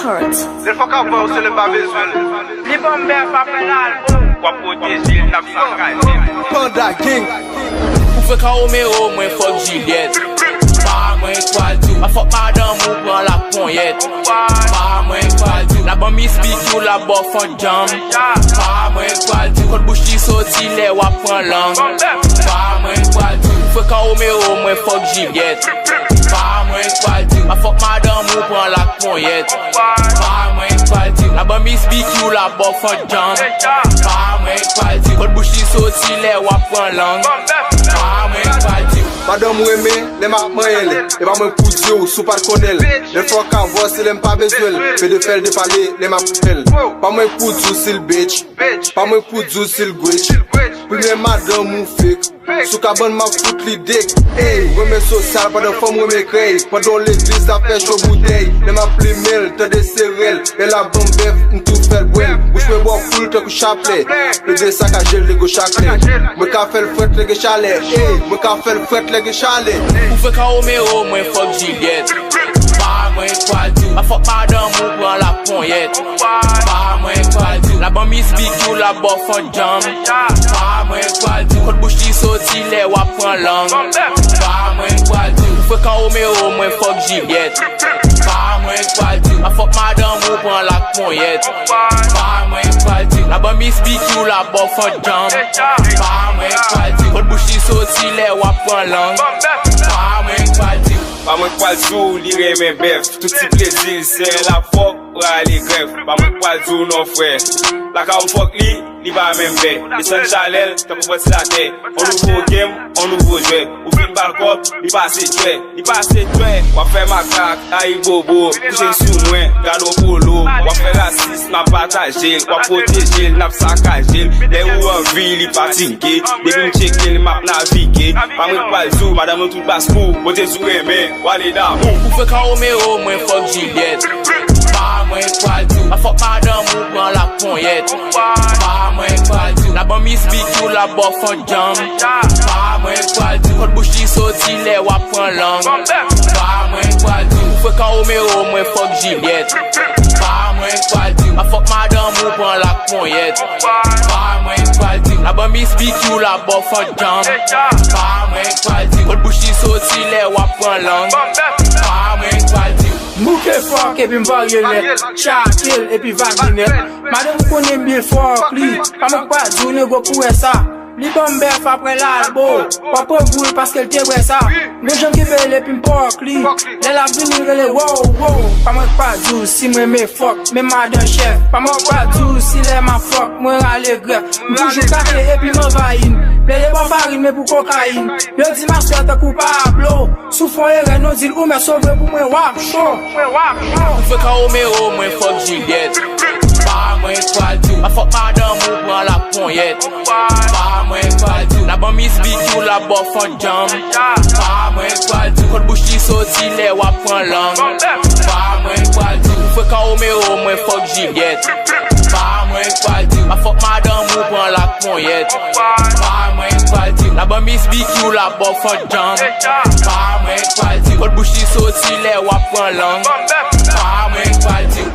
Records. Le fok avon se le pa bezwen. Li bombe pa fe l'album. Kwa proteje l nap sankaje. Panda Gang. Ou fe ka Romero, mwen fok Juliette. Pa mwen kwa djou. A fok madame ou pran la ponyette. Pa mwen kwa djou. La ban Miss BQ la bof an jam. Pa mwen kwa djou. Kote bouche li soti le wap pran lang. Pa mwen kwa djou. Ou fe ka Romero, mwen fok Juliette. Pa mwen kwa djou. A fok madame ou pran la ponyette. Pa mwen kwa djou. La ban Miss BQ la bof an jam. Pa mwen kwa djou. Kote bouche li soti le wap pran lang. Pa mwen kwa djou. Madame Weme, le mak mayele. E ba mwen koudyo, sou par konel. Le fok avon se lem pa bezwen. Pe de fel de pale, le mak pel. Pa mwen koudyo sil bitch. Pa mwen koudyo sil gwitch. Prime madame ou fake. Sou ka bon ma fout li dek. Hey, Weme sosal, pa de fom Weme krey. Pa don l'eglis a fè chou boutey. Le ma pli mel, te de serel. E la bon bef, n'tou fel bwen. Bouch me bo koul te kou chaple. Pe de sak a jel le go chakle. Mwen ka fel fret le ge chale. Hey, mwen ka fel fret le ge chale. Ou fe ka Romero, mwen fok Juliette. Pa mwen kwa djou. A fok madame ou pran la ponyette. Pa mwen kwa djou. La ban Miss BQ la bof an jam. Pa mwen kwa djou. Kote bouche li soti le wap pran lang. Pa mwen kwa djou. Ou fe ka Romero, mwen fok Juliette. Pa mwen kwa djou. A fok madame ou pran la ponyette. Pa mwen kwa djou. La ban Miss BQ la bof an jam. Pa mwen kwa djou. Kote bouche li soti le wap pran lang. Pa mwen kwa djou. Pa mwen kwa djou, li remen bef. Tout ti plezil, se la fok, rale gref. Pa mwen kwa djou non fwe. La ka ou fok li ba men be. Li san chalel, te pou poti la te. On nouvo game, on nouvo jwe. Ou fin balkop, li pase jwe. Li pase jwe, wap fe makak, ayi bobo. Touche sou mwen, gado polo. Wap fe rasist, ma patajel. Wap protejel, nap sakajel. Le ou anvi, li patinke. Debi mcheke, li map navike. Pa mwen kwa djou, madame tout baskou. Bote zou reme, wale damou. Ou fe ka Romero, mwen fok Juliette. Pa mwen kwa djou. A fok madame ou pran la ponyette. Pa mwen kwa djou. La ban Miss BQ la bof an jam. Pa mwen kwa djou. Kote bouche li soti le wap pran lang. Pa mwen kwa djou. Ou fe ka Romero, mwen fok Juliette. Pa mwen kwa djou. A fok madame ou pran la ponyette. Pa mwen kwa djou. La ban Miss BQ la bof an jam. Pa mwen kwa djou. Kote bouche li soti le wap pran lang. Pa mwen kwa djou. Mouke fok epi mvaryelet. Chakil epi vaginet. Madame konen bil fok li. Pa mwen kwa djou ne go pou e sa. Li bombe apre l'albo. Pa pou goul paske l te bre sa. Mwen jen ki vele epi mpok li. Le la vini rele wow wow. Pa mwen kwa djou si mwen me fok. Me madame chef. Pa mwen kwa djou si le ma fok. Mwen rale gref. Mwen toujou kake epi mwen vayin. Ple de bon farine me pou kokain. Yo di master te koupablo. Sou fon e reno dil ou me sove pou mwen wap show. Ou fe ka Romero, mwen fok Juliette. Pa mwen kwa djou. A fok madame ou pran la ponyette. Pa mwen kwa djou. La ban Miss BQ la bof an jam. Pa mwen kwa djou. Kote bouche li soti le wap pran lang. Pa mwen kwa djou. Ou fe ka Romero, mwen fok Juliette. Pa mwen kwa djou. A fok madame ou pran la ponyette. Pa mwen kwa djou. La ban Miss BQ la bof an jam. Pa mwen kwa djou. Kote bouche li soti le wap pran lang. Pa mwen kwa djou.